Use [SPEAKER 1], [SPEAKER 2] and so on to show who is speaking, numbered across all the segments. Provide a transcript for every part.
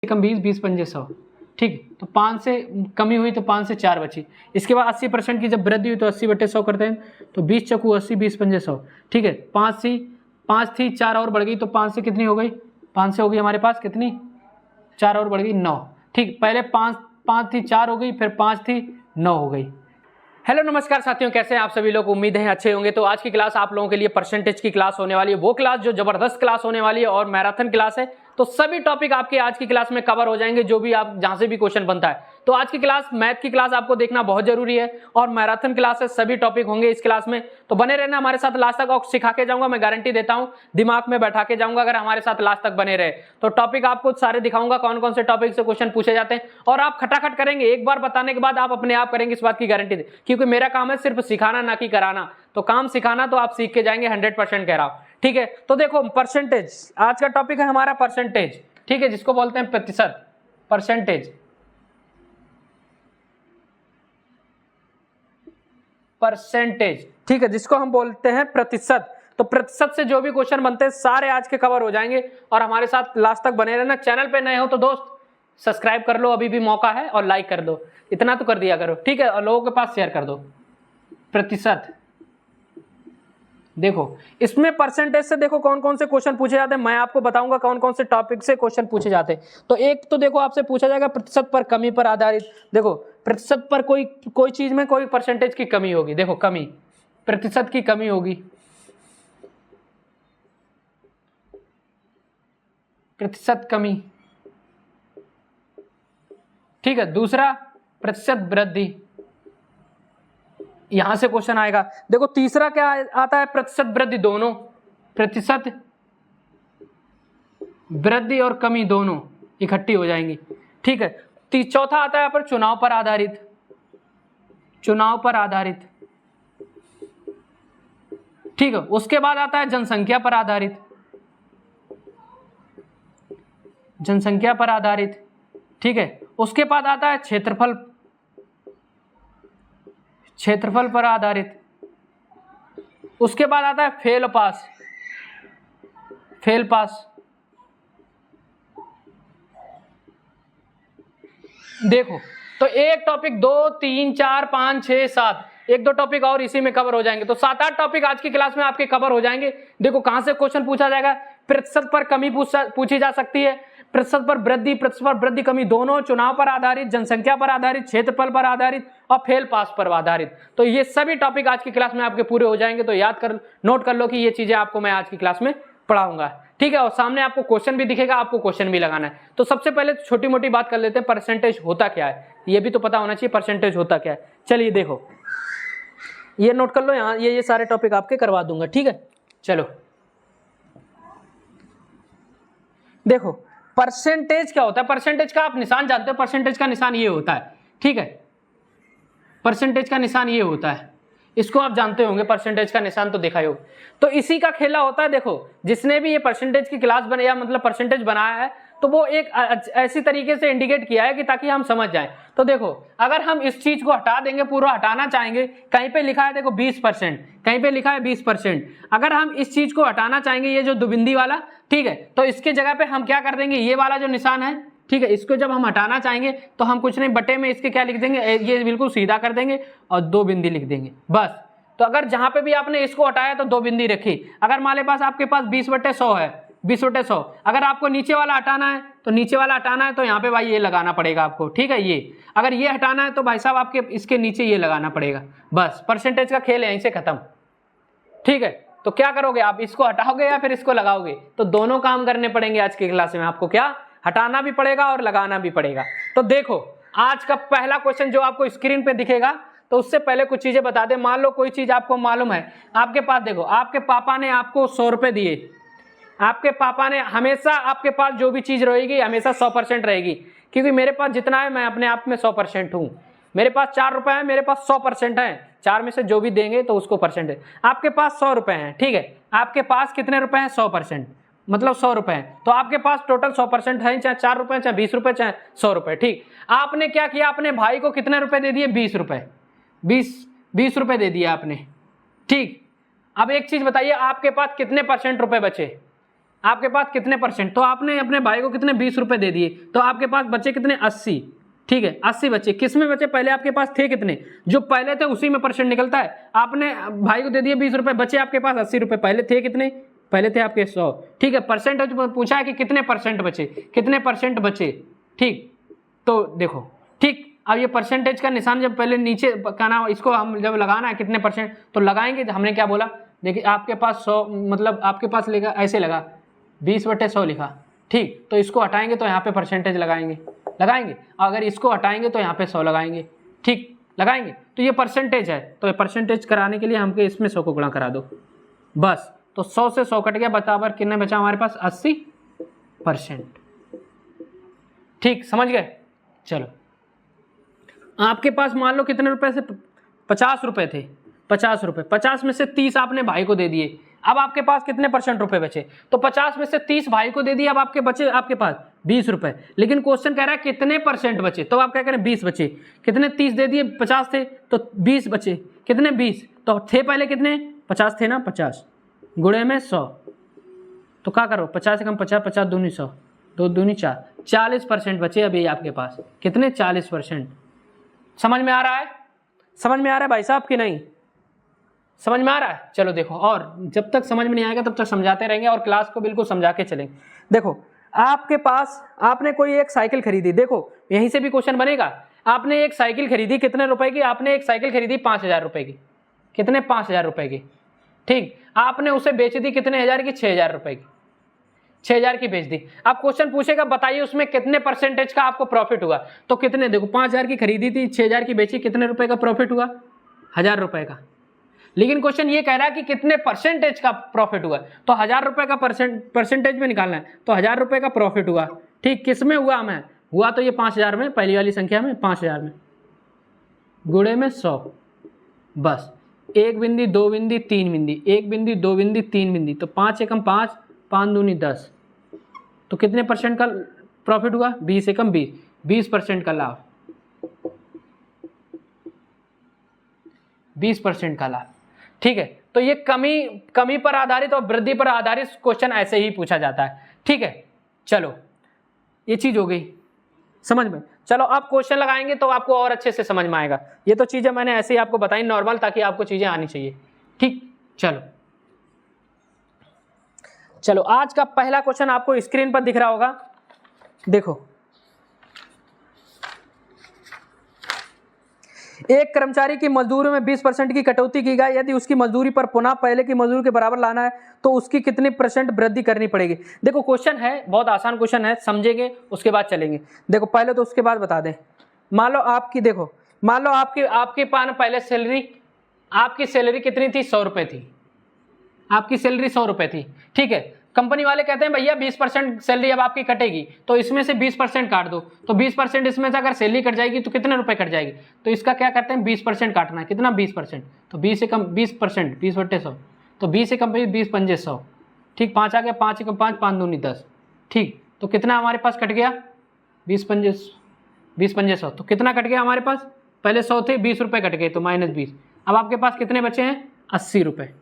[SPEAKER 1] कम 20, 20 पंजे 100, ठीक। तो 5 से कमी हुई तो 5 से 4 बची। इसके बाद 80% की जब वृद्धि हुई तो 80/100 करते हैं, तो 20 चौकू 80, 20 पंजे 100, ठीक है। 5 थी 4 और बढ़ गई, तो 5 से कितनी हो गई, 5 से हो गई हमारे पास कितनी, 4 और बढ़ गई 9, ठीक। पहले 5 थी 4 हो गई, फिर 5 थी 9 हो गई। हेलो नमस्कार साथियों, कैसे हैं आप सभी लोग, उम्मीद है अच्छे होंगे। तो आज की क्लास आप लोगों के लिए परसेंटेज की क्लास होने वाली है, वो क्लास जो जबरदस्त क्लास होने वाली है और मैराथन क्लास है। तो सभी टॉपिक आपके आज की क्लास में कवर हो जाएंगे, जो भी आप जहां से भी क्वेश्चन बनता है। तो आज की क्लास मैथ की क्लास आपको देखना बहुत जरूरी है और मैराथन क्लास है, सभी टॉपिक होंगे इस क्लास में। तो बने रहना हमारे साथ लास्ट तक, और सिखा के जाऊंगा, मैं गारंटी देता हूं, दिमाग में बैठा के जाऊंगा अगर हमारे साथ लास्ट तक बने रहे। तो टॉपिक आपको सारे दिखाऊंगा, कौन कौन से टॉपिक से क्वेश्चन पूछे जाते हैं, और आप खटाखट करेंगे। एक बार बताने के बाद आप अपने आप करेंगे, इस बात की गारंटी दे, क्योंकि मेरा काम है सिर्फ सिखाना ना कि कराना। तो काम सिखाना तो आप सीख के जाएंगे, 100% कह रहा हूं, ठीक है। तो देखो परसेंटेज, आज का टॉपिक है हमारा परसेंटेज, ठीक है, जिसको बोलते हैं प्रतिशत, परसेंटेज, परसेंटेज, ठीक है, जिसको हम बोलते हैं प्रतिशत। तो प्रतिशत से जो भी क्वेश्चन बनते हैं सारे आज के कवर हो जाएंगे, और हमारे साथ लास्ट तक बने रहना। चैनल पे नए हो तो दोस्त सब्सक्राइब कर लो, अभी भी मौका है, और लाइक कर दो, इतना तो कर दिया करो, ठीक है, और लोगों के पास शेयर कर दो। प्रतिशत, देखो इसमें परसेंटेज से देखो कौन कौन से क्वेश्चन पूछे जाते हैं, मैं आपको बताऊंगा कौन कौन से टॉपिक से क्वेश्चन पूछे जाते हैं। तो एक तो देखो आपसे पूछा जाएगा प्रतिशत पर कमी पर आधारित। देखो प्रतिशत पर कोई चीज में कोई परसेंटेज की कमी होगी, देखो कमी, प्रतिशत की कमी होगी, प्रतिशत कमी, ठीक है। दूसरा प्रतिशत वृद्धि, यहां से क्वेश्चन आएगा। देखो तीसरा क्या आता है, प्रतिशत वृद्धि, दोनों, प्रतिशत वृद्धि और कमी दोनों इकट्ठी हो जाएंगी, ठीक है। चौथा आता है यहाँ पर चुनाव पर आधारित, चुनाव पर आधारित, ठीक है। उसके बाद आता है जनसंख्या पर आधारित, जनसंख्या पर आधारित, ठीक है। उसके बाद आता है क्षेत्रफल, क्षेत्रफल पर आधारित। उसके बाद आता है फेल पास, फेल पास। देखो तो एक टॉपिक 2, 3, 4, 5, 6, 7, एक दो टॉपिक और इसी में कवर हो जाएंगे। तो 7-8 टॉपिक आज की क्लास में आपके कवर हो जाएंगे। देखो कहां से क्वेश्चन पूछा जाएगा, प्रतिशत पर कमी पूछी जा सकती है, प्रतिशत पर वृद्धि, प्रतिशत पर वृद्धि कमी दोनों, चुनाव पर आधारित, जनसंख्या पर आधारित, क्षेत्रफल पर आधारित और फेल पास पर आधारित। तो ये सभी टॉपिक आज की क्लास में आपके पूरे हो जाएंगे। तो याद कर, नोट कर लो कि ये चीजें आपको मैं आज की क्लास में पढ़ाऊंगा, ठीक है। और सामने आपको क्वेश्चन भी दिखेगा, आपको क्वेश्चन भी लगाना है। तो सबसे पहले छोटी मोटी बात कर लेते हैं, परसेंटेज होता क्या है, ये भी तो पता होना चाहिए परसेंटेज होता क्या है। चलिए देखो, ये नोट कर लो, यहाँ ये सारे टॉपिक आपके करवा दूंगा, ठीक है। चलो देखो परसेंटेज क्या होता है, परसेंटेज का आप निशान जानते हो, परसेंटेज का निशान ये होता है, ठीक है। परसेंटेज का निशान ये होता है, इसको आप जानते होंगे, परसेंटेज का निशान तो देखा ही होगा। तो इसी का खेला होता है। देखो जिसने भी ये परसेंटेज की क्लास बनाया, मतलब परसेंटेज बनाया है, तो वो एक ऐसी तरीके से इंडिकेट किया है कि ताकि हम समझ जाएं। तो देखो अगर हम इस चीज को हटा देंगे, पूरा हटाना चाहेंगे, कहीं पे लिखा है देखो 20%, कहीं पे लिखा है 20%, अगर हम इस चीज को हटाना चाहेंगे, ये जो दुबिंदी वाला, ठीक है, तो इसके जगह पे हम क्या कर देंगे, ये वाला जो निशान है, ठीक है, इसको जब हम हटाना चाहेंगे तो हम कुछ नहीं, बटे में इसके क्या लिख देंगे, ये बिल्कुल सीधा कर देंगे और 2 बिंदी लिख देंगे, बस। तो अगर जहां पे भी आपने इसको हटाया तो 2 बिंदी रखी। अगर मान पास आपके पास 20/100 है, 20/100, अगर आपको नीचे वाला हटाना है तो नीचे वाला हटाना है तो यहाँ पे भाई ये लगाना पड़ेगा आपको, ठीक है। ये अगर ये हटाना है तो भाई साहब आपके इसके नीचे ये लगाना पड़ेगा, बस। परसेंटेज का खेल यहीं से खत्म, ठीक है। तो क्या करोगे आप, इसको हटाओगे या फिर इसको लगाओगे, तो दोनों काम करने पड़ेंगे आज की क्लास में आपको, क्या हटाना भी पड़ेगा और लगाना भी पड़ेगा। तो देखो आज का पहला क्वेश्चन जो आपको स्क्रीन पे दिखेगा, तो उससे पहले कुछ चीजें बता दे। मान लो कोई चीज आपको मालूम है, आपके पास देखो, आपके पापा ने आपको 100 रुपए दिए, आपके पापा ने, हमेशा आपके पास जो भी चीज रहेगी हमेशा 100% रहेगी, क्योंकि मेरे पास जितना है मैं अपने आप में 100% हूं। मेरे पास 4 रुपए है, मेरे पास 100% है, 4 में से जो भी देंगे तो उसको परसेंट है। आपके पास 100 रुपए हैं, ठीक है, आपके पास कितने रुपए हैं, 100%, मतलब 100 रुपए हैं, तो आपके पास टोटल 100% है, चाहे 4 रुपए, चाहे 20 रुपए, चाहे 100 रुपए, ठीक। आपने क्या किया, अपने भाई को कितने रुपए दे दिए, 20 रुपए, 20 रुपए दे दिए आपने, ठीक। अब एक चीज बताइए, आपके पास कितने % रुपए बचे, आपके पास कितने परसेंट, तो आपने अपने भाई को कितने 20 रुपए दे दिए, तो आपके पास बचे कितने 80। ठीक है 80 बचे, किस में बचे, पहले आपके पास थे कितने, जो पहले थे उसी में परसेंट निकलता है। आपने भाई को दे दिए 20 रुपए, बचे आपके पास 80 रुपए, पहले थे कितने, पहले थे आपके 100। ठीक है परसेंटेज पूछा है कि कितने परसेंट बचे, कितने परसेंट बचे। ठीक तो देखो, ठीक अब ये परसेंटेज का निशान जब पहले नीचे का नाम इसको हम जब लगाना है कितने परसेंट तो लगाएंगे, हमने क्या बोला, देखिए आपके पास 100 मतलब आपके पास लेगा ऐसे लगा 20/100 लिखा। ठीक तो इसको हटाएंगे तो यहाँ पे परसेंटेज लगाएंगे, अगर इसको हटाएंगे तो यहाँ पे 100 लगाएंगे। ठीक लगाएंगे, तो ये परसेंटेज है, तो ये परसेंटेज कराने के लिए हमको इसमें 100 को गुणा करा दो बस। तो 100 से 100 कट गया, बराबर कितने बचा हमारे पास 80%। ठीक समझ गए। चलो आपके पास मान लो कितने रुपए से 50 रुपए थे, 50 रुपए, 50 में से 30 आपने भाई को दे दिए, अब आपके पास कितने परसेंट रुपए बचे, तो 50 में से 30 भाई को दे दिए, अब आपके बचे आपके पास 20 रुपए, लेकिन क्वेश्चन कह रहा है कितने परसेंट बचे, तो आप क्या करें 20 बचे, कितने 30 दे दिए 50 थे तो 20 बचे, कितने 20, तो थे पहले कितने 50 थे ना, 50 गुणे में 100, तो क्या करो 50 से कम 50, 50 दूनी 100, 2 दूनी 4, 40% बचे अभी आपके पास, कितने 40%। समझ में आ रहा है, समझ में आ रहा है भाई साहब कि नहीं, समझ में आ रहा है। चलो देखो, और जब तक समझ में नहीं आएगा तब तक समझाते रहेंगे और क्लास को बिल्कुल समझा के चलेंगे। देखो आपके पास आपने कोई एक साइकिल खरीदी, देखो यहीं से भी क्वेश्चन बनेगा, आपने एक साइकिल खरीदी कितने रुपए की, आपने एक साइकिल खरीदी 5000 रुपए की, कितने 5000 रुपए की। ठीक आपने उसे बेच दी कितने हजार की, 6000 रुपए की, 6000 की बेच दी। अब क्वेश्चन पूछेगा बताइए उसमें कितने परसेंटेज का आपको प्रॉफिट हुआ, तो कितने, देखो 5000 की खरीदी थी, 6000 की बेची, कितने रुपए का प्रॉफिट हुआ, 1000 रुपए का। लेकिन क्वेश्चन ये कह रहा है कि कितने परसेंटेज का प्रॉफिट हुआ, तो 1000 रुपए का परसेंटेज में निकालना है, तो 1000 रुपए का प्रॉफिट हुआ। ठीक किस में हुआ, हमें हुआ तो ये 5000 में, पहली वाली संख्या में 5000 में, गुणे में 100 बस, 1 बिंदी 2 बिंदी 3 बिंदी, 1 बिंदी 2 बिंदी 3 बिंदी, तो 5 एकम 5, 5 दूनी 10, तो कितने परसेंट का प्रॉफिट हुआ, 20 एकम 20, 20% का लाभ, 20% का लाभ। ठीक है तो ये कमी पर आधारित और वृद्धि पर आधारित क्वेश्चन ऐसे ही पूछा जाता है। ठीक है चलो ये चीज हो गई समझ में। चलो आप क्वेश्चन लगाएंगे तो आपको और अच्छे से समझ में आएगा, ये तो चीजें मैंने ऐसे ही आपको बताई नॉर्मल, ताकि आपको चीजें आनी चाहिए। ठीक चलो चलो आज का पहला क्वेश्चन आपको स्क्रीन पर दिख रहा होगा, देखो एक कर्मचारी की मजदूरी में 20% की कटौती की गई, यदि उसकी मजदूरी पर पुनः पहले की मजदूरी के बराबर लाना है तो उसकी कितनी % वृद्धि करनी पड़ेगी। देखो क्वेश्चन है बहुत आसान क्वेश्चन है, समझेंगे उसके बाद चलेंगे। देखो पहले तो उसके बाद बता दें, मान लो आपकी, देखो मान लो आपके पास पहले सैलरी, आपकी सैलरी कितनी थी, 100 रुपये थी, आपकी सैलरी 100 रुपये थी। ठीक है कंपनी वाले कहते हैं भैया 20% सैलरी अब आपकी कटेगी, तो इसमें से 20% काट दो, तो 20% इसमें से अगर सैलरी कट जाएगी तो कितने रुपए कट जाएगी, तो इसका क्या करते हैं 20% काटना है, कितना 20%, तो 20 से कम 20%, 20/100, तो 20 से कम 20 पंजे 100। ठीक 5 आ गया, 5 एकम 5, 5 दूनी 10। ठीक तो कितना हमारे पास कट गया, 20 पंजे 100, तो कितना कट गया हमारे पास, पहले 100 थे 20 रुपये कट गए तो -20, अब आपके पास कितने बचे हैं 80 रुपये।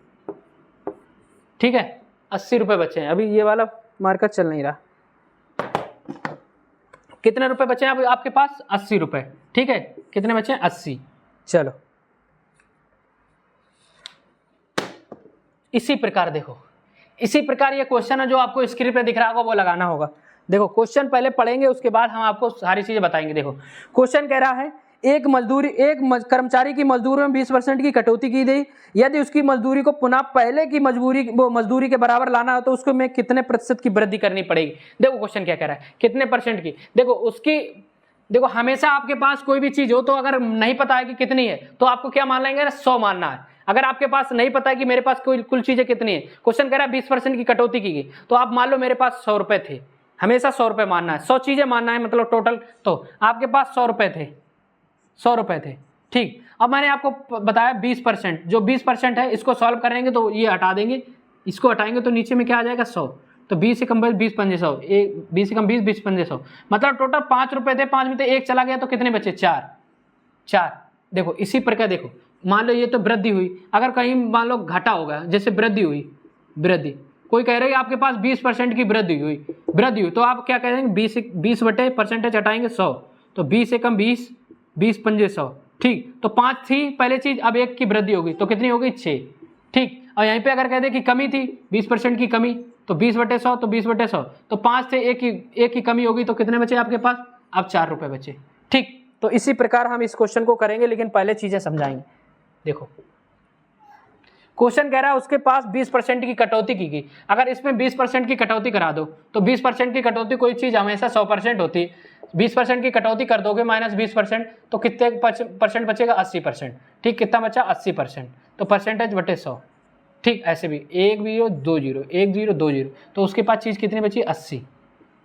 [SPEAKER 1] ठीक है 80 रुपये बचे हैं, अभी ये वाला मार्कर चल नहीं रहा, कितने रुपए बचे हैं अब आपके पास 80 रुपये। ठीक है कितने बचे हैं 80। चलो इसी प्रकार देखो, इसी प्रकार ये क्वेश्चन है जो आपको स्क्रीन पे दिख रहा होगा वो लगाना होगा। देखो क्वेश्चन पहले पढ़ेंगे उसके बाद हम आपको सारी चीजें बताएंगे। देखो क्वेश्चन कह रहा है एक कर्मचारी की मजदूरी में 20% की कटौती की गई, यदि उसकी मजदूरी को पुनः पहले की मजदूरी के बराबर लाना हो तो उसको में कितने प्रतिशत की वृद्धि करनी पड़ेगी। देखो क्वेश्चन क्या कह रहा है कितने % की, देखो हमेशा आपके पास कोई भी चीज हो तो अगर नहीं पता है कि कितनी है तो आपको क्या मान लेंगे 100 मानना है। अगर आपके पास नहीं पता है कि मेरे पास कुल चीजें कितनी है, क्वेश्चन कह रहा है 20% की कटौती की गई, तो आप मान लो मेरे पास 100 रुपए थे, हमेशा 100 रुपए मानना है, 100 चीजें मानना है मतलब टोटल, तो आपके पास 100 रुपए थे, 100 रुपए थे। ठीक अब मैंने आपको बताया 20%, जो 20% है इसको सॉल्व करेंगे तो ये हटा देंगे, इसको हटाएंगे तो नीचे में क्या आ जाएगा 100, तो 20 से कम 20 पंजे 100, 20 से कम 20 20 पंजे 100, मतलब टोटल 5 रुपए थे, 5 में से 1 चला गया तो कितने बचे 4। देखो इसी प्रकार देखो मान लो ये तो वृद्धि हुई, अगर कहीं मान लो घटा होगा जैसे वृद्धि हुई, वृद्धि कोई कह रहे हैं आपके पास 20% की वृद्धि हुई तो आप क्या कहेंगे 20 बटे परसेंटेज हटाएंगे 100, तो 20 से कम 20, 20 पंजे 100, ठीक। तो 5 थी पहले चीज, अब 1 की वृद्धि होगी तो कितनी हो गई 6, ठीक। और यहीं पे अगर कह दे कि कमी थी 20% की कमी, तो 20 बटे 100, तो 20 बटे 100, तो 5 थे, एक की कमी होगी तो कितने बचे आपके पास, अब 4 रुपए बचे, ठीक। तो इसी प्रकार हम इस क्वेश्चन को करेंगे, लेकिन पहले चीजें समझाएंगे। देखो क्वेश्चन कह रहा है उसके पास 20% की कटौती की गई, अगर इसमें 20% की कटौती करा दो तो 20% की कटौती कोई चीज हमेशा 100% होती है, 20% की कटौती कर दोगे -20%, तो कितने परसेंट बचेगा 80%, ठीक। कितना बचा 80%, तो परसेंटेज बटे 100, ठीक। ऐसे भी 1 0 2 0 1 0 2 0, तो उसके पास चीज कितनी बची 80,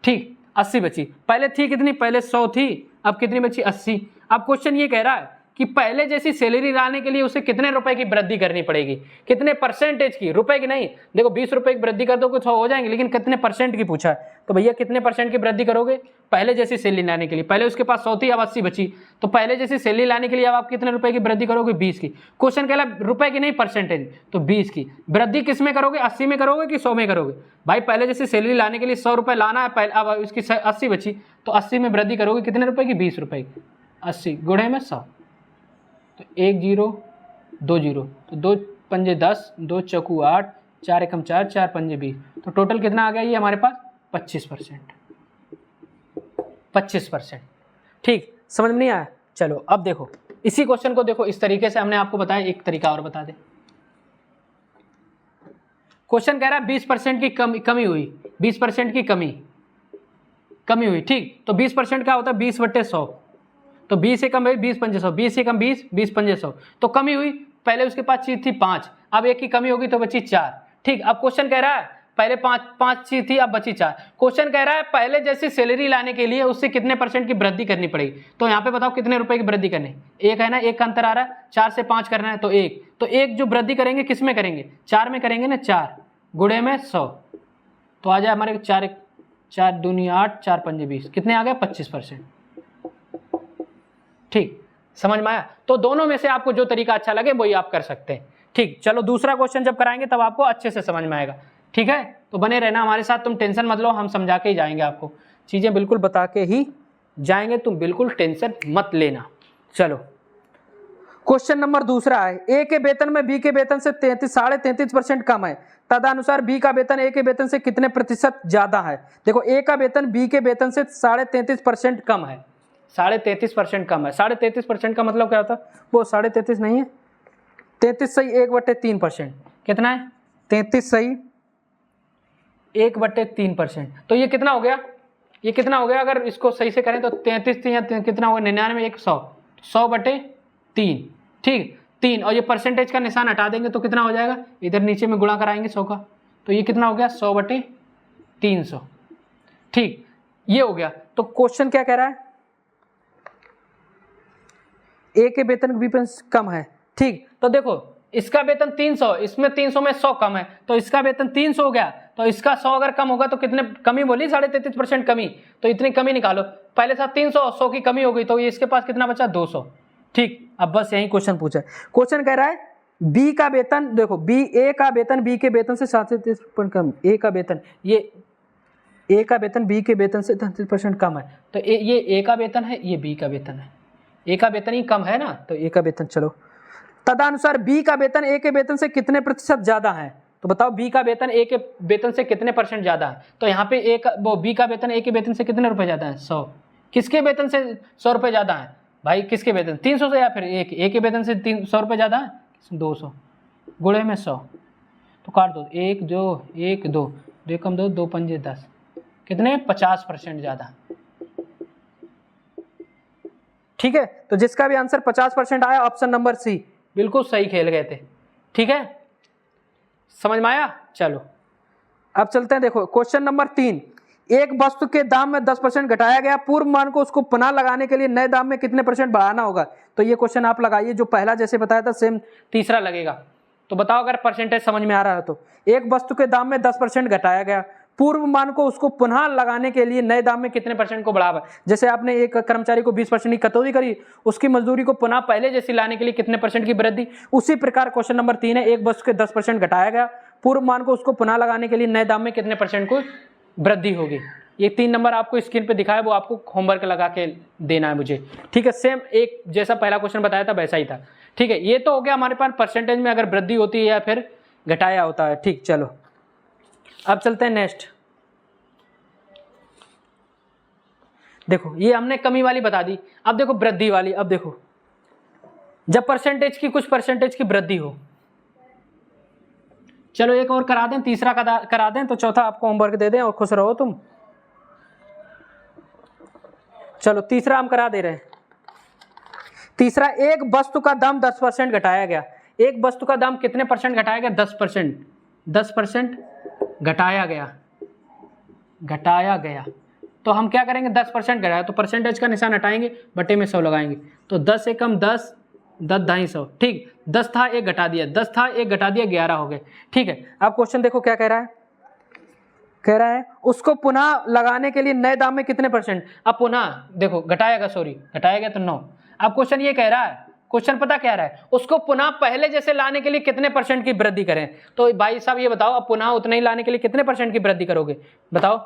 [SPEAKER 1] ठीक। 80 बची, पहले थी कितनी, पहले 100 थी, अब कितनी बची 80। अब क्वेश्चन ये कह रहा है कि पहले जैसी सैलरी लाने के लिए उसे कितने रुपए की वृद्धि करनी पड़ेगी, कितने परसेंटेज की, रुपए की नहीं। देखो 20 रुपए की वृद्धि कर दो कुछ हो जाएंगे, लेकिन कितने परसेंट की पूछा है, तो भैया कितने परसेंट की वृद्धि करोगे पहले जैसी सैलरी लाने के लिए। पहले उसके पास 100 थी, अब 80 बची, तो पहले जैसी सैलरी लाने के लिए अब आप कितने रुपए की वृद्धि करोगे 20 की। क्वेश्चन कह रहा है रुपए की नहीं परसेंटेज, तो 20 की वृद्धि किस में करोगे, 80 में करोगे कि 100 में करोगे। भाई पहले जैसी सैलरी लाने के लिए 100 रुपए लाना है, अब इसकी 80 बची, तो 80 में वृद्धि करोगे कितने रुपए की, 20 रुपए की। 80 गुणे में 100, तो 1 0 2 0, तो 2 पंजे 10, 2 चौकू 8, 4 एकम 4, 4 पंजे 20, तो टोटल कितना आ गया ये हमारे पास 25%, 25%, ठीक। समझ में नहीं आया, चलो अब देखो इसी क्वेश्चन को देखो इस तरीके से हमने आपको बताया, एक तरीका और बता दे। क्वेश्चन कह रहा है 20% की कमी हुई, 20% की कमी हुई, ठीक। तो 20% क्या होता है 20 बटे 100, तो 20 से कम है 20 पंजे 100, 20 से कम 20, 20 पंजे 100, तो कमी हुई। पहले उसके पास चीज थी 5, अब 1 की कमी होगी तो बची 4, ठीक। अब क्वेश्चन कह रहा है पहले 5 चीज थी, अब बची 4। क्वेश्चन कह रहा है पहले जैसी सैलरी लाने के लिए उससे कितने परसेंट की वृद्धि करनी पड़ेगी, तो यहाँ पे बताओ कितने रुपए की वृद्धि करनी, 1 है ना, 1 का अंतर आ रहा है, 4 से 5 करना है, तो 1, तो 1 जो वृद्धि करेंगे किस में करेंगे, 4 में करेंगे ना, 4 गुणे में 100, तो आ जाए हमारे 4 दूनी 8, 4 पंजे 20, कितने आ गए 25%, ठीक। समझ में आया। तो दोनों में से आपको जो तरीका अच्छा लगे वही आप कर सकते हैं, ठीक। चलो दूसरा क्वेश्चन जब कराएंगे तब आपको अच्छे से समझ में आएगा, ठीक है। तो बने रहना हमारे साथ, तुम टेंशन मत लो, हम समझा के ही जाएंगे, आपको चीजें बिल्कुल बता के ही जाएंगे, तुम बिल्कुल टेंशन मत लेना। चलो क्वेश्चन नंबर दूसरा है, ए के वेतन में बी के वेतन से 33.5% कम है, तदनुसार बी का वेतन ए के वेतन से कितने प्रतिशत ज्यादा है। देखो ए का वेतन बी के वेतन से 33.5% कम है, 33.5% कम है। 33.5% का मतलब क्या होता है, वो 33.5 नहीं है, 33 सही 1/3%, कितना है 33 सही 1/3%, तो ये कितना हो गया, ये कितना हो गया, अगर इसको सही से करें तो 33 कितना होगा 99 1 100, 100/3, ठीक 3, और ये परसेंटेज का निशान हटा देंगे तो कितना हो जाएगा, इधर नीचे में गुणा कराएंगे 100 का, तो ये कितना हो गया 100/300, ठीक ये हो गया। तो क्वेश्चन क्या कह रहा है, ए के वेतन बी पे कम है, ठीक। तो देखो इसका वेतन 300, इसमें 300 में 100 कम है, तो इसका वेतन 300 हो गया, तो इसका 100 अगर कम होगा तो कितने कमी बोली 33.5% कमी, तो इतनी कमी निकालो, पहले था 300, 100 की कमी हो गई, तो ये इसके पास कितना बचा 200, ठीक। अब बस यही क्वेश्चन पूछा है। क्वेश्चन कह रहा है बी का वेतन, देखो बी ए का वेतन बी के वेतन से 33% कम, ए का वेतन ये ए का वेतन बी के वेतन से 33% कम है, तो ये ए का वेतन है, ये बी का वेतन है, ए का वेतन ही कम है ना, तो ए का वेतन, चलो तदनुसार बी का वेतन ए के वेतन से कितने प्रतिशत ज्यादा है, तो बताओ बी का वेतन ए के वेतन से कितने परसेंट ज्यादा है। तो यहाँ पे वो बी का वेतन ए के वेतन से कितने रुपए ज्यादा है 100, किसके वेतन से 100 रुपए ज्यादा है भाई, किसके वेतन 300 से, या फिर ए के वेतन से 100 रुपए ज्यादा है 200 गुणे में 100, तो काट दो 1 2 1 2 2 कम 2 2 पंजे 10, कितने 50% ज्यादा, ठीक है। तो जिसका भी आंसर 50% आया ऑप्शन नंबर सी, बिल्कुल सही खेल गए थे, ठीक है। समझ में आया। चलो अब चलते हैं, देखो क्वेश्चन नंबर 3, एक वस्तु के दाम में 10% घटाया गया, पूर्व मान को उसको पुनः लगाने के लिए नए दाम में कितने % बढ़ाना होगा। तो ये क्वेश्चन आप लगाइए, जो पहला जैसे बताया था सेम तीसरा लगेगा। तो बताओ अगर परसेंटेज समझ में आ रहा है तो, एक वस्तु के दाम में 10% घटाया गया, पूर्व मान को उसको पुनः लगाने के लिए नए दाम में कितने % को बढ़ावा। जैसे आपने एक कर्मचारी को 20% की कटौती करी, उसकी मजदूरी को पुनः पहले जैसी लाने के लिए कितने % की वृद्धि। उसी प्रकार क्वेश्चन नंबर 3 है, एक वस्तु के 10% घटाया गया, पूर्व मान को उसको पुनः लगाने के लिए नए दाम में कितने परसेंट को वृद्धि होगी। ये 3 नंबर आपको स्क्रीन पे दिखाया, वो आपको होमवर्क लगा के देना है मुझे, ठीक है। सेम एक जैसा पहला क्वेश्चन बताया था वैसा ही था, ठीक है। ये तो हो गया हमारे पास परसेंटेज में अगर वृद्धि होती है या फिर घटाया होता है, ठीक। चलो अब चलते हैं नेक्स्ट। देखो ये हमने कमी वाली बता दी, अब देखो वृद्धि वाली। अब देखो जब परसेंटेज की कुछ परसेंटेज की वृद्धि हो, चलो एक और करा दें, तीसरा करा दें तो चौथा आपको होमवर्क दे दें और खुश रहो तुम। चलो तीसरा हम करा दे रहे हैं। तीसरा, एक वस्तु का दाम 10% घटाया गया। एक वस्तु का दाम कितने परसेंट घटाया गया? 10%। 10% घटाया गया तो हम क्या करेंगे? 10% घटाया तो परसेंटेज का निशान हटाएंगे, बटे में 100 लगाएंगे, तो 10 एकम 10, 10 250, ठीक। 10 था 1 घटा दिया, 10 था 1 घटा दिया, 11 हो गए, ठीक है। अब क्वेश्चन देखो क्या कह रहा है, कह रहा है उसको पुनः लगाने के लिए नए दाम में कितने परसेंट। अब पुनः देखो घटाएगा, सॉरी घटाएगा तो 9। अब क्वेश्चन ये कह रहा है, क्वेश्चन पता क्या रहा है, उसको पुनः पहले जैसे लाने के लिए कितने परसेंट की वृद्धि करें। तो भाई साहब ये बताओ, अब पुनः उतना ही लाने के लिए कितने परसेंट की वृद्धि करोगे बताओ।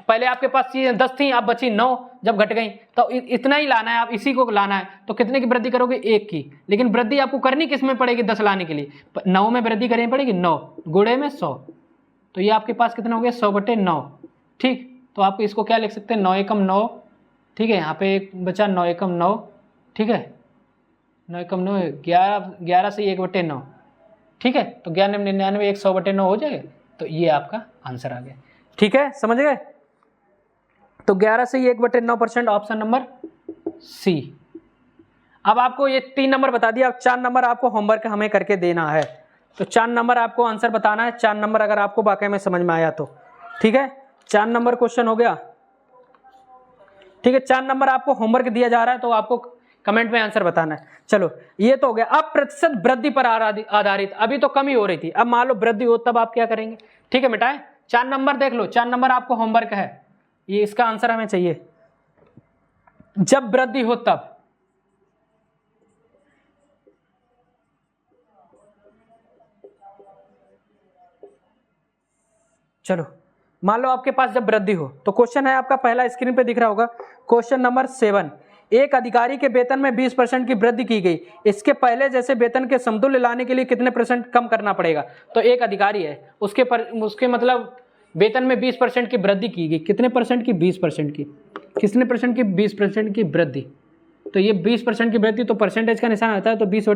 [SPEAKER 1] पहले आपके पास चीजें 10 थी, अब बची 9, जब घट गई तो इतना ही लाना है, आप इसी को लाना है, तो कितने की वृद्धि करोगे? 1 की। लेकिन वृद्धि आपको करनी किस में पड़ेगी? 10 लाने के लिए 9 में वृद्धि करनी पड़ेगी, 9 गुणे में 100, तो ये आपके पास कितना हो गया? 100/9, ठीक। तो आप इसको क्या लिख सकते हैं? 9 एकम 9, ठीक है। यहाँ पे एक बचा 9 एकम 9, ठीक है। 9 एकम 9, 11 से 1/9, ठीक है। तो 11 99, 100/9 हो जाएगा, तो ये आपका आंसर आ गया, ठीक है, समझ गए। तो 11 से 1/9%, ऑप्शन नंबर सी। अब आपको ये 3 नंबर बता दिया, अब 4 नंबर आपको होमवर्क हमें करके देना है। तो 4 नंबर आपको आंसर बताना है, 4 नंबर अगर आपको वाकई में समझ में आया तो, ठीक है। 4 नंबर क्वेश्चन हो गया, ठीक है। 4 नंबर आपको होमवर्क दिया जा रहा है, तो आपको कमेंट में आंसर बताना है। चलो ये तो हो गया। अब प्रतिशत वृद्धि पर आधारित, अभी तो कमी हो रही थी, अब मान लो वृद्धि हो तब आप क्या करेंगे, ठीक है। मिटाएं 4 नंबर, देख लो 4 नंबर आपको होमवर्क है, ये इसका आंसर हमें चाहिए। जब वृद्धि हो तब, चलो मान लो आपके पास जब वृद्धि हो, तो क्वेश्चन है आपका पहला, स्क्रीन पे दिख रहा होगा, क्वेश्चन नंबर 7। एक अधिकारी के वेतन में 20% की वृद्धि की गई, इसके पहले जैसे वेतन के समतुल्य लाने के लिए कितने परसेंट कम करना पड़ेगा। तो एक अधिकारी है, उसके मतलब वेतन में 20% की वृद्धि की गई, कितने परसेंट की? 20% की। कितने परसेंट की? 20% की वृद्धि। तो ये 20% की वृद्धि, तो परसेंटेज का निशान आता है, तो 20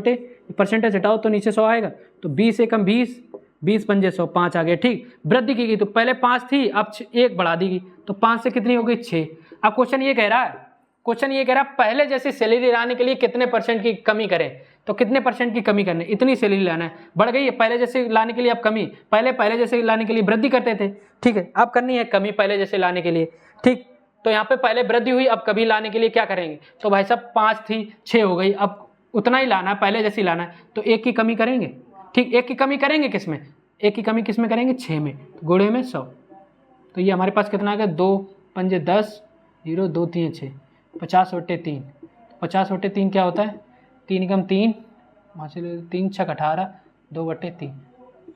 [SPEAKER 1] परसेंटेज हटाओ तो नीचे 100 आएगा, तो 20 एकम 20, 20 पंजे 100, 5 आ गया, ठीक। वृद्धि की गई, तो पहले 5 थी, अब 1 बढ़ा दी गई, तो 5 से कितनी हो गई? 6। अब क्वेश्चन ये कह रहा है, पहले जैसी सैलरी लाने के लिए कितने परसेंट की कमी करें। तो कितने परसेंट की कमी करनी? इतनी सैलरी लाना है, बढ़ गई है, पहले जैसे लाने के लिए अब कमी, पहले जैसे लाने के लिए वृद्धि करते थे, ठीक है। अब करनी है कमी पहले जैसे लाने के लिए, ठीक। तो यहाँ पे पहले वृद्धि हुई, अब कमी लाने के लिए क्या करेंगे? तो भाई साहब 5 थी, 6 हो गई, अब उतना ही लाना है, पहले जैसे लाना है, तो 1 की कमी करेंगे, ठीक। 1 की कमी करेंगे किसमें? 1 की कमी किसमें करेंगे? 6 में, गुणे में 100, तो ये हमारे पास कितना आ गया? 2 पंजे 10, 0 2 3 6, 50/3। 50/3 क्या होता है? 3 एकम 3, 3 6 18, 2/3,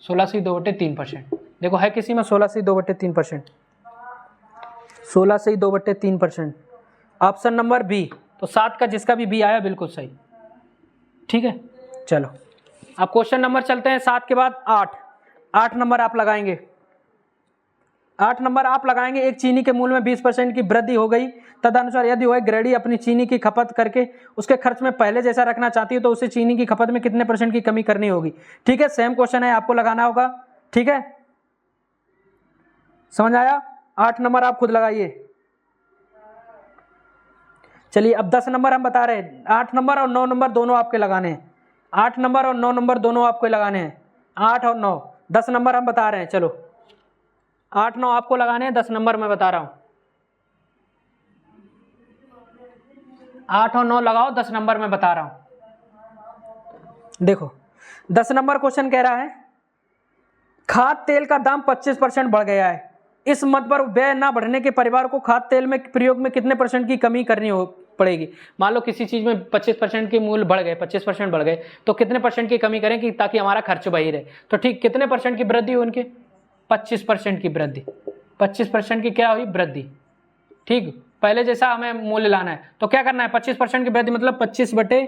[SPEAKER 1] 16 से 2/3%। देखो है किसी में 16 से 2/3%, 16 से 2/3%, ऑप्शन नंबर बी। तो 7 का जिसका भी बी आया बिल्कुल सही, ठीक है। चलो अब क्वेश्चन नंबर चलते हैं 7 के बाद 8 नंबर आप लगाएंगे। 8 नंबर आप लगाएंगे, एक चीनी के मूल्य में 20% की वृद्धि हो गई, तदनुसार यदि वह गृहिणी अपनी चीनी की खपत करके उसके खर्च में पहले जैसा रखना चाहती है, तो उसे चीनी की खपत में कितने % की कमी करनी होगी, ठीक है। सेम क्वेश्चन है, आपको लगाना होगा, ठीक है। समझ आया? 8 नंबर आप खुद लगाइए। चलिए अब 10 नंबर हम बता रहे हैं, 8 नंबर और 9 नंबर दोनों आपके लगाने हैं, 8 नंबर और 9 नंबर दोनों आपको लगाने हैं, 8 और 9, 10 नंबर हम बता रहे हैं। चलो 8 9 आपको लगाने हैं, 10 नंबर मैं बता रहा हूं। 8 और 9 लगाओ, 10 नंबर मैं बता रहा हूं। देखो 10 नंबर क्वेश्चन कह रहा है, खाद्य तेल का दाम 25% बढ़ गया है, इस मद पर व्यय न बढ़ने के परिवार को खाद्य तेल में प्रयोग में कितने % की कमी करनी पड़ेगी। मान लो किसी चीज़ में 25% के मूल्य बढ़ गए, 25% बढ़ गए, तो कितने परसेंट की कमी करें कि ताकि हमारा खर्च वही रहे। तो ठीक, कितने परसेंट की वृद्धि हुई उनके? 25% की वृद्धि, 25% की क्या हुई? वृद्धि। ठीक, पहले जैसा हमें मूल्य लाना है, तो क्या करना है? 25% की वृद्धि मतलब 25 बटे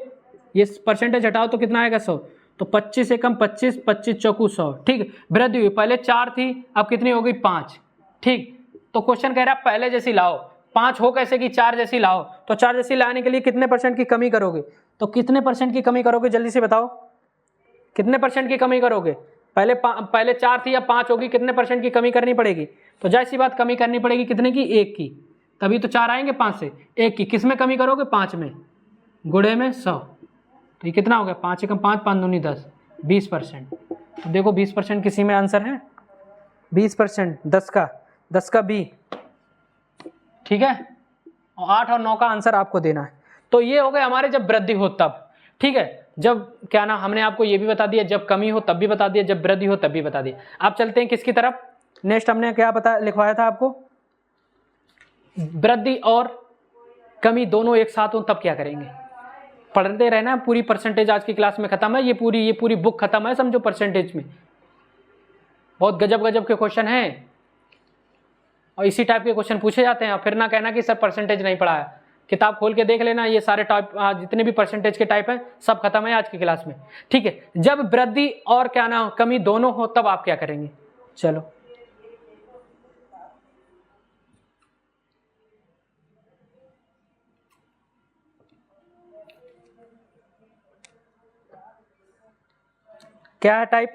[SPEAKER 1] ये परसेंटेज हटाओ तो कितना आएगा? 100। तो 25 एकम 25, 25 चौकू 100। ठीक, वृद्धि हुई, पहले 4 थी, अब कितनी हो गई? 5। ठीक, तो क्वेश्चन कह रहा है पहले जैसी लाओ। 5 हो कैसे कि 4 जैसी लाओ, तो 4 जैसी लाने के लिए कितने परसेंट की कमी करोगे? तो कितने परसेंट की कमी करोगे? जल्दी से बताओ, कितने परसेंट की कमी करोगे? पहले 4 थी, अब 5 होगी, कितने परसेंट की कमी करनी पड़ेगी? तो जाहिर सी बात कमी करनी पड़ेगी, कितने की? 1 की, तभी तो 4 आएंगे 5 से। 1 की किस में कमी करोगे? 5 में, गुणे में 100। तो ये कितना हो गया? 5 एकम 5, 5 दूनी 10, 20%। तो देखो 20% किसी में आंसर है? 20%, 10 का बी। ठीक है, और 8 और 9 का आंसर आपको देना है। तो ये हो गए हमारे जब वृद्धि हो तब। ठीक है, जब क्या ना, हमने आपको ये भी बता दिया, जब कमी हो तब भी बता दिया, जब वृद्धि हो तब भी बता दिया। आप चलते हैं किसकी तरफ? नेक्स्ट हमने क्या लिखवाया था आपको? वृद्धि और कमी दोनों एक साथ हो तब क्या करेंगे? पढ़ते रहना, पूरी परसेंटेज आज की क्लास में खत्म है। ये पूरी बुक खत्म है समझो परसेंटेज में। बहुत गजब गजब के क्वेश्चन हैं और इसी टाइप के क्वेश्चन पूछे जाते हैं। और फिर ना कहना कि सर परसेंटेज नहीं पढ़ाया। किताब खोल के देख लेना, ये सारे टाइप जितने भी परसेंटेज के टाइप हैं सब खत्म है आज की क्लास में। ठीक है, जब वृद्धि और क्या ना कमी दोनों हो तब आप क्या करेंगे? चलो क्या है टाइप?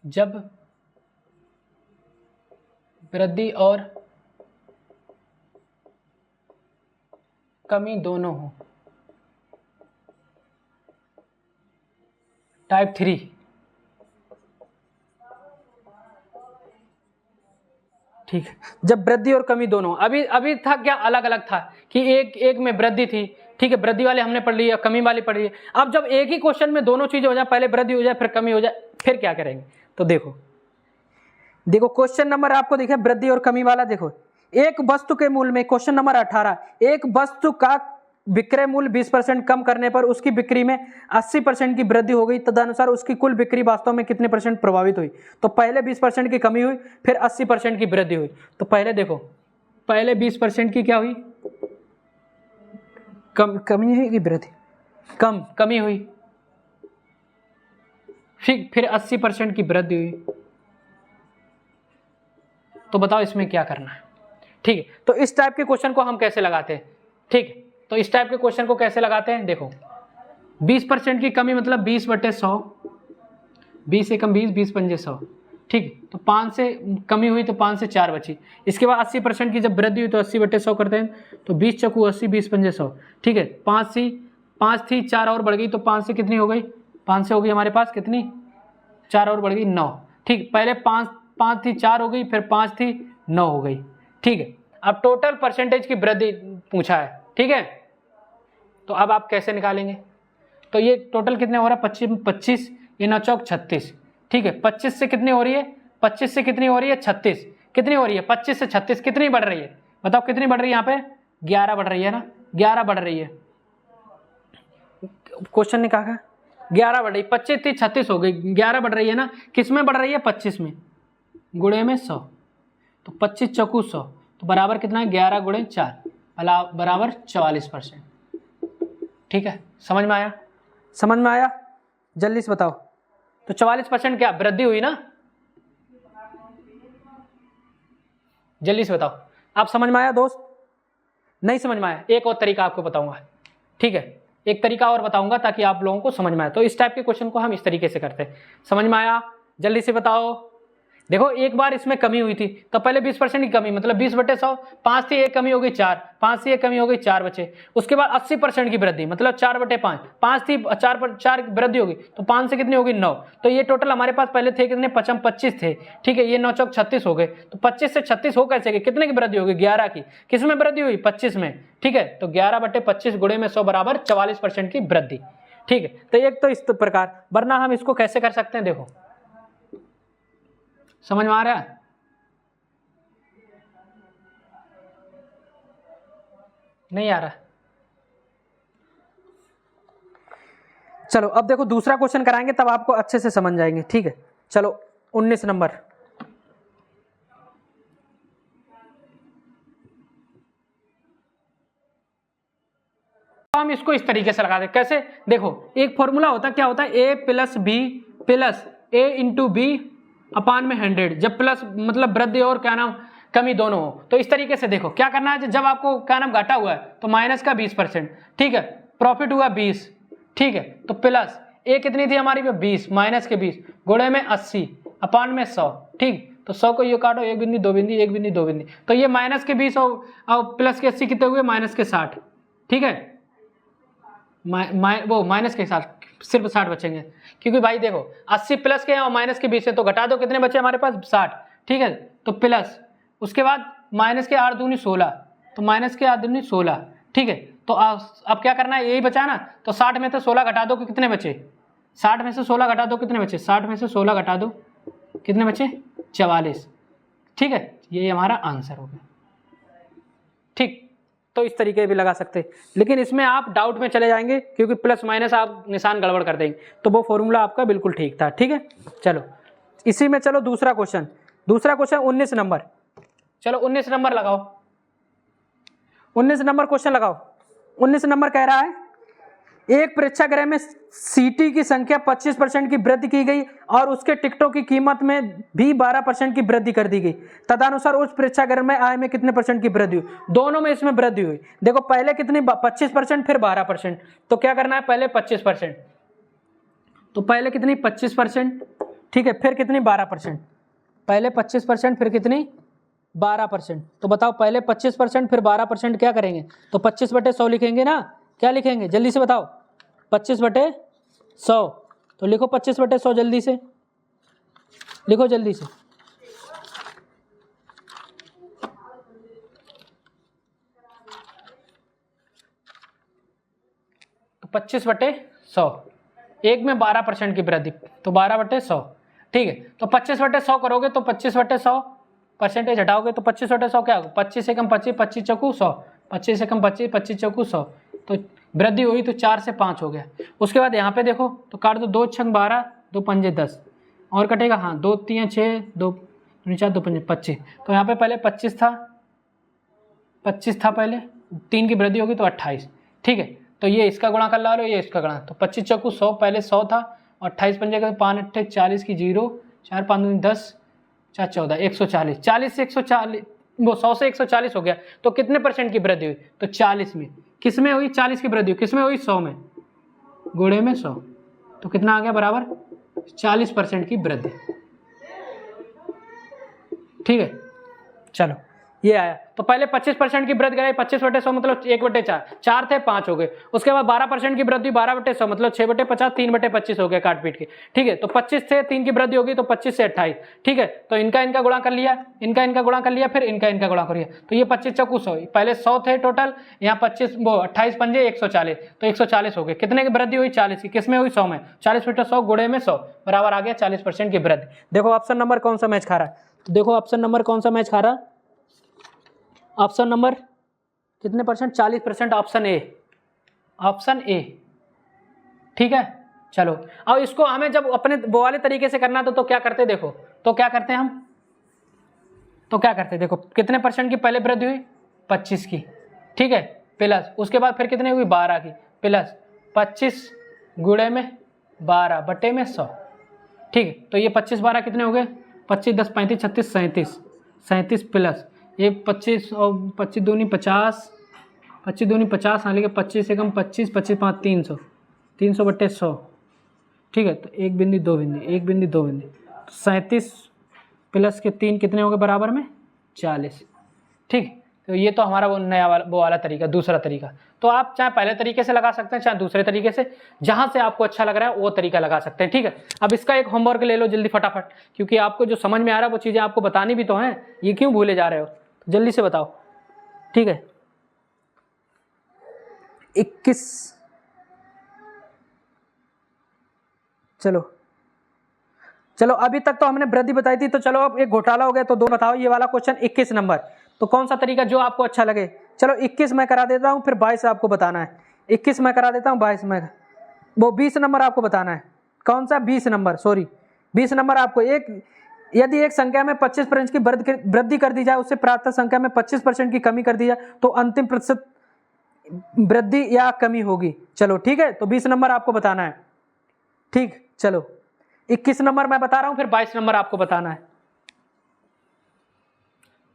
[SPEAKER 1] जब वृद्धि और कमी दोनों हो, टाइप 3। ठीक है, जब वृद्धि और कमी दोनों, अभी था क्या? अलग अलग था कि एक में वृद्धि थी। ठीक है, वृद्धि वाले हमने पढ़ लिया, कमी वाली पढ़ ली। अब जब एक ही क्वेश्चन में दोनों चीजें हो जाए, पहले वृद्धि हो जाए फिर कमी हो जाए, फिर क्या करेंगे? तो देखो क्वेश्चन नंबर आपको दिखे वृद्धि और कमी वाला। देखो, एक वस्तु के मूल्य में, क्वेश्चन नंबर 18, एक वस्तु का विक्रय मूल्य 20% कम करने पर उसकी बिक्री में 80% की वृद्धि हो गई, तदनुसार उसकी कुल बिक्री वास्तव में कितने परसेंट प्रभावित हुई? तो पहले 20% की कमी हुई, फिर 80% की वृद्धि हुई। तो पहले देखो, पहले 20% की क्या हुई? कमी हुई कि वृद्धि? कमी हुई। फिर 80% की वृद्धि हुई। तो बताओ इसमें क्या करना है? ठीक है, तो इस टाइप के क्वेश्चन को हम कैसे लगाते हैं? ठीक है, तो इस टाइप के क्वेश्चन को कैसे लगाते हैं? देखो 20% की कमी मतलब 20 बटे 100, 20 एकम 20, 20 पंजे 100। ठीक, तो 5 से कमी हुई तो 5 से 4 बची। इसके बाद 80% की जब वृद्धि हुई तो 80 बटे 100 करते हैं, तो 20 चौकू 80, 20 पंजे 100। ठीक है, 5 थी 4 और बढ़ गई, तो 5 से कितनी हो गई? 5 से हो गई हमारे पास कितनी? 4 और बढ़ गई 9। ठीक, पहले 5 थी 4 हो गई, फिर 5 थी 9 हो गई। ठीक है, अब टोटल परसेंटेज की वृद्धि पूछा है। ठीक है, तो अब आप कैसे निकालेंगे? तो ये टोटल कितने हो रहा है? 25, ये 9 चौक 36। ठीक है, 25 से कितनी हो रही है? 25 से कितनी हो रही है? 36। कितनी हो रही है? 25 से 36 कितनी बढ़ रही है? बताओ कितनी बढ़ रही है? यहाँ पे 11 बढ़ रही है ना, 11 बढ़ रही है। क्वेश्चन ने कहा 11 बढ़ रही, 25 थी 36 हो गई, 11 बढ़ रही है ना। किस में बढ़ रही है? 25 में, गुणे में 100। तो 25 चौकू 100, तो बराबर कितना है? 11 गुणे 4 बराबर 44%। ठीक है, समझ में आया? समझ में आया? जल्दी से बताओ। तो 44% क्या वृद्धि हुई ना? जल्दी से बताओ, आप समझ में आया दोस्त? नहीं समझ में आया? एक और तरीका आपको बताऊंगा। ठीक है, एक तरीका और बताऊंगा ताकि आप लोगों को समझ में आए। तो इस टाइप के क्वेश्चन को हम इस तरीके से करते हैं। समझ में आया? जल्दी से बताओ। देखो एक बार इसमें कमी हुई थी, तो पहले 20% की कमी मतलब 20 बटे 100, 5 थी 1 कमी हो गई 4, 5 थी 1 कमी हो गई 4 बचे। उसके बाद 80% की वृद्धि मतलब 4 बटे 5, 5 थी 4 वृद्धि होगी, तो 5 से कितनी होगी? 9। तो ये टोटल हमारे पास पहले थे कितने? 25 थे। ठीक है, ये 9 चौक 36 हो गए। तो 25 से 36 हो कैसे गए? कितने की वृद्धि होगी? 11 की। किस में वृद्धि हुई? 25 में। ठीक है, तो 11 बटे 25 गुणे में 100 बराबर 44% की वृद्धि। ठीक है, तो एक तो इस प्रकार, वरना हम इसको कैसे कर सकते हैं? देखो समझ में आ रहा है? नहीं आ रहा। चलो अब देखो दूसरा क्वेश्चन कराएंगे तब आपको अच्छे से समझ जाएंगे, ठीक है। चलो 19 नंबर। हम इसको इस तरीके से लगा दे, कैसे देखो, एक फॉर्मूला होता क्या होता है, ए प्लस बी प्लस ए इंटू बी अपान में 100, जब प्लस मतलब वृद्धि और क्या नाम कमी दोनों हो। तो इस तरीके से देखो क्या करना है, जब आपको क्या नाम घाटा हुआ है तो माइनस का 20%, ठीक है, प्रॉफिट हुआ 20, ठीक है, तो प्लस ए कितनी थी हमारी पे 20 माइनस के 20 गुणे में 80 अपान में 100, ठीक, तो 100 को ये काटो, एक बिंदी दो बिंदी एक बिंदी दो बिंदी, तो ये माइनस के 20 और प्लस के 80 कितने हुए, माइनस के 60, ठीक है, वो माइनस के साथ सिर्फ 60 बचेंगे, क्योंकि भाई देखो 80 प्लस के और माइनस के 20 है तो घटा दो, कितने बचे हमारे पास 60, ठीक है, तो प्लस उसके बाद माइनस के 8 दूनी 16, तो माइनस के 8 दूनी 16, ठीक है, तो अब क्या करना है, यही बचा ना, तो 60 में से 16 घटा दो, कितने बचे, 60 में से 16 घटा दो, कितने बचे, 60 में से 16 घटा दो, कितने बचे 44, ठीक है, ये हमारा आंसर हो गया, ठीक। तो इस तरीके भी लगा सकते, लेकिन इसमें आप डाउट में चले जाएंगे क्योंकि प्लस माइनस आप निशान गड़बड़ कर देंगे, तो वो फॉर्मूला आपका बिल्कुल ठीक था, ठीक है। चलो इसी में चलो दूसरा क्वेश्चन 19 नंबर, चलो 19 नंबर लगाओ, 19 नंबर क्वेश्चन लगाओ। 19 नंबर कह रहा है एक प्रेक्षागृह में सीटी की संख्या 25% की वृद्धि की गई और उसके टिकटों की कीमत में भी 12% की वृद्धि कर दी गई, तदनुसार उस प्रेक्षागृह में आय में कितने % की वृद्धि हुई, दोनों में इसमें वृद्धि हुई। देखो पहले कितनी 25% फिर 12%, तो क्या करना है, पहले 25%, तो पहले कितनी 25%, ठीक है, फिर कितनी 12%, पहले 25% फिर कितनी 12%, तो बताओ पहले 25% फिर 12% क्या करेंगे, तो 25/100 लिखेंगे ना, क्या लिखेंगे जल्दी से बताओ, 25/100, तो लिखो 25/100 जल्दी से लिखो, जल्दी से, तो 25/100, एक में 12% की वृद्धि, तो 12/100, ठीक है, तो 25/100 करोगे तो 25/100 परसेंटेज हटाओगे तो 25/100 क्या होगा, 25 से कम 25, 25 चौकू 100, 25 से कम 25, 25 चौकू 100, तो वृद्धि हुई तो 4 से 5 हो गया। उसके बाद यहाँ पे देखो तो काट दो, 2 छंग 12, 2 पंजे 10 और कटेगा, हाँ 2 3 6, 2 4 2 पंजे 25, तो यहाँ पे पहले 25 था, 25 था पहले, 3 की वृद्धि होगी तो 28, ठीक है, तो ये इसका गुणा कर ला लो, ये इसका गुणा, तो 25 चौकू 100, पहले 100 था, 28 पंजे का 5 8 40 की 0, 4 5 10 4 14, 140, 40 से 140, वो 100 से 140 हो गया, तो कितने % की वृद्धि हुई, तो 40 में, किस में हुई 40 की वृद्धि हुई, किस में हुई 100 में, गुणे में 100, तो कितना आ गया बराबर 40% की वृद्धि, ठीक है। चलो ये आया, तो पहले 25% की वृद्धि कराई, 25/100 मतलब 1/4, 4 थे 5 हो गए, उसके बाद 12% की वृद्धि 12/100 मतलब 6/50, 3/25 हो गया काट पीट के, ठीक है, तो 25 से 3 की वृद्धि होगी तो 25 से 28, ठीक है, तो इनका गुणा कर लिया, इनका गुणा कर लिया, फिर इनका गुणा कर लिया, तो ये 25 चौकू 100, पहले 100 थे टोटल, यहाँ 25 वो 28 पंजे 140, तो 140 हो गए, कितने की वृद्धि हुई 40 की, किसमें हुई 100 में, 40/100 गुणे में 100 बराबर आ गया 40% की वृद्धि। देखो ऑप्शन नंबर कौन सा मैच खा रहा है, तो देखो ऑप्शन नंबर कौन सा मैच खा रहा है, ऑप्शन नंबर कितने %, 40%, ऑप्शन ए, ऑप्शन ए, ठीक है। चलो अब इसको हमें जब अपने वो वाले तरीके से करना तो क्या करते देखो, तो क्या करते हम, तो क्या करते देखो, कितने % की पहले वृद्धि हुई 25 की, ठीक है, प्लस उसके बाद फिर कितने हुई 12 की, प्लस 25 गुणे में 12/100, ठीक है, तो ये 25 12 कितने हो गए, 25 10 35 36 37, 37 प्लस ये 25 और 25 दूनी 50, 25 दूनी 50, हाँ लेकिन 25 से कम 25, 25 5 300, 300/100, ठीक है, तो एक बिंदी दो बिंदी, एक बिंदी दो बिंदी, 37 प्लस के 3 कितने हो गए बराबर में 40, ठीक, तो ये तो हमारा वो नया वाला वो वाला तरीका, दूसरा तरीका। तो आप चाहे पहले तरीके से लगा सकते हैं चाहे दूसरे तरीके से, जहां से आपको अच्छा लग रहा है वो तरीका लगा सकते हैं, ठीक है। अब इसका एक होमवर्क ले लो जल्दी फटाफट, क्योंकि आपको जो समझ में आ रहा है वो चीज़ें आपको बतानी भी तो हैं, ये क्यों भूले जा रहे हो, तो जल्दी से बताओ, ठीक है। 21, चलो अभी तक तो हमने वृद्धि बताई थी, तो चलो अब एक घोटाला हो गया, तो दो बताओ, ये वाला क्वेश्चन 21 नंबर, तो कौन सा तरीका जो आपको अच्छा लगे चलो 21 मैं करा देता हूँ, फिर 22 आपको बताना है। 21 मैं करा देता हूँ, 22 में वो 20 नंबर आपको बताना है। कौन सा? 20 नंबर, सॉरी 20 नंबर आपको यदि एक संख्या में 25% की वृद्धि कर दी जाए, उससे प्राप्त संख्या में 25% की कमी कर दी जाए तो अंतिम प्रतिशत वृद्धि या कमी होगी। चलो ठीक है, तो 20 नंबर आपको बताना है। ठीक, चलो 21 नंबर मैं बता रहा हूं, फिर 22 नंबर आपको बताना है।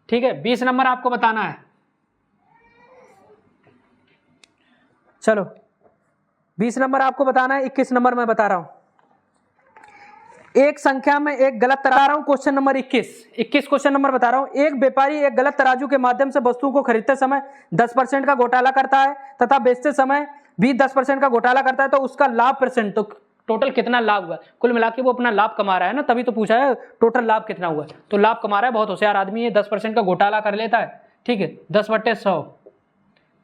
[SPEAKER 1] ठीक है, 20 नंबर आपको बताना है। चलो 20 नंबर आपको बताना है, 21 नंबर मैं बता रहा हूं। एक संख्या में एक गलत बता रहा हूं, क्वेश्चन नंबर 21 क्वेश्चन नंबर बता रहा हूं। एक व्यापारी एक गलत तराजू के माध्यम से वस्तु को खरीदते समय 10% का घोटाला करता है तथा बेचते समय भी 10% का घोटाला करता है, तो उसका लाभ परसेंट, तो टोटल कितना लाभ हुआ? कुल मिला के वो अपना लाभ कमा रहा है ना, तभी तो पूछा है टोटल लाभ कितना हुआ। तो लाभ कमा रहा है, बहुत होशियार आदमी है, 10% का घोटाला कर लेता है। ठीक है, 10/100।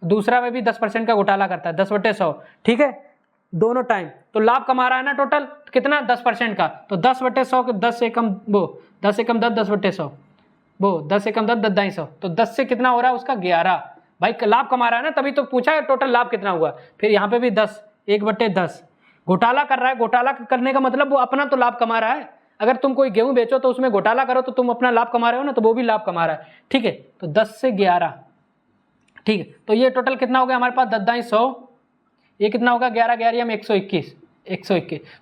[SPEAKER 1] दूसरा में भी 10% का घोटाला करता है, 10/100। ठीक है, दोनों टाइम तो लाभ कमा रहा है ना टोटल कितना? 10% का। तो 10/100 के 10 एकम 10 एकम 10, 10/100 10 एकम 10, 10 250। तो 10 से कितना हो रहा है उसका? 11। भाई लाभ कमा रहा है ना, तभी तो पूछा है टोटल लाभ कितना हुआ। फिर यहाँ पे भी 10, 1/10। घोटाला कर रहा है, घोटाला करने का मतलब वो अपना तो लाभ कमा रहा है। अगर तुम कोई गेहूं बेचो तो उसमें घोटाला करो तो तुम अपना लाभ कमा रहे हो ना, तो वो भी लाभ कमा रहा है। ठीक है, तो 10 से 11। ठीक है, तो ये टोटल कितना हो गया हमारे पास? 10 250। ये कितना होगा? 11 11 में 121।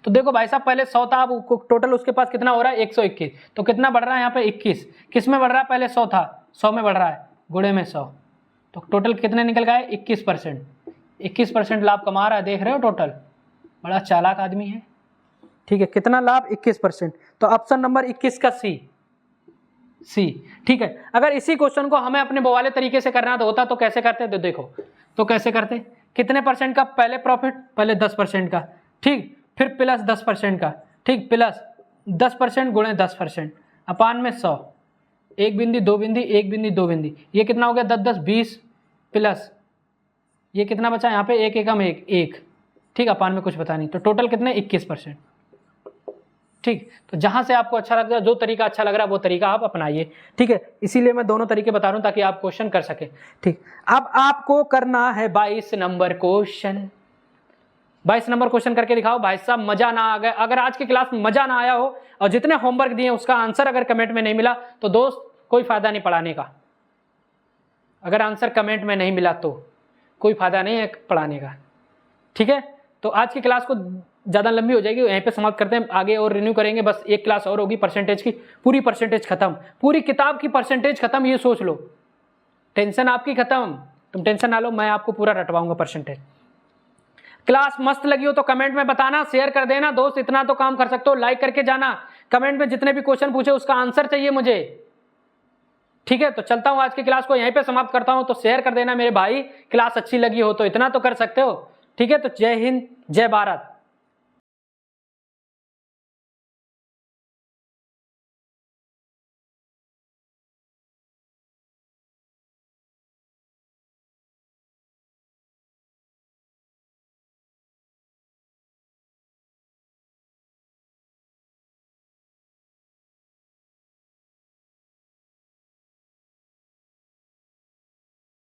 [SPEAKER 1] तो देखो भाई साहब, पहले 100 था, अब टोटल उसके पास कितना हो रहा है? 121। तो कितना बढ़ रहा है यहाँ पे? 21। किस में बढ़ रहा है? पहले 100 था, 100 में बढ़ रहा है, गुणे में 100। तो टोटल कितने निकल गए? 21%। 21% लाभ कमा रहा है, देख रहे हो टोटल। बड़ा चालाक आदमी है। ठीक है, कितना लाभ? 21%। तो ऑप्शन नंबर 21 का सी। ठीक है, अगर इसी क्वेश्चन को हमें अपने वो वाले तरीके से करना होता तो कैसे करते? तो देखो, तो कैसे करते? कितने परसेंट का पहले प्रॉफिट? पहले 10% का। ठीक, फिर प्लस 10% का। ठीक, प्लस 10% गुणे 10% अपान में 100। एक बिंदी, दो बिंदी, एक बिंदी, दो बिंदी, ये कितना हो गया? 10 10 20 प्लस ये कितना बचा यहाँ पे? 1 एकम 1। ठीक, अपान में कुछ पता नहीं। तो टोटल कितने? 21%। ठीक, तो जहां से आपको अच्छा लग रहा है, जो तरीका अच्छा लग रहा है वो तरीका आप अपनाइए। ठीक है, इसीलिए मैं दोनों तरीके बता रहा हूं ताकि आप क्वेश्चन कर सके। ठीक, अब आपको करना है 22 नंबर क्वेश्चन। 22 नंबर क्वेश्चन करके दिखाओ भाई साहब। मजा ना आ गया, अगर आज की क्लास में मजा ना आया हो और जितने होमवर्क दिए उसका आंसर अगर कमेंट में नहीं मिला तो दोस्त कोई फायदा नहीं पढ़ाने का। अगर आंसर कमेंट में नहीं मिला तो कोई फायदा नहीं है पढ़ाने का। ठीक है, तो आज की क्लास को ज़्यादा लंबी हो जाएगी, यहीं पे समाप्त करते हैं। आगे और रिन्यू करेंगे, बस एक क्लास और होगी परसेंटेज की। पूरी परसेंटेज खत्म, पूरी किताब की परसेंटेज खत्म, ये सोच लो। टेंशन आपकी खत्म, तुम टेंशन ना लो, मैं आपको पूरा रटवाऊंगा परसेंटेज। क्लास मस्त लगी हो तो कमेंट में बताना, शेयर कर देना दोस्त, इतना तो काम कर सकते हो। लाइक करके जाना, कमेंट में जितने भी क्वेश्चन पूछे उसका आंसर चाहिए मुझे। ठीक है, तो चलता हूं, आज की क्लास को यहीं पे समाप्त करता हूं। तो शेयर कर देना मेरे भाई, क्लास अच्छी लगी हो तो इतना तो कर सकते हो। ठीक है, तो जय हिंद, जय भारत।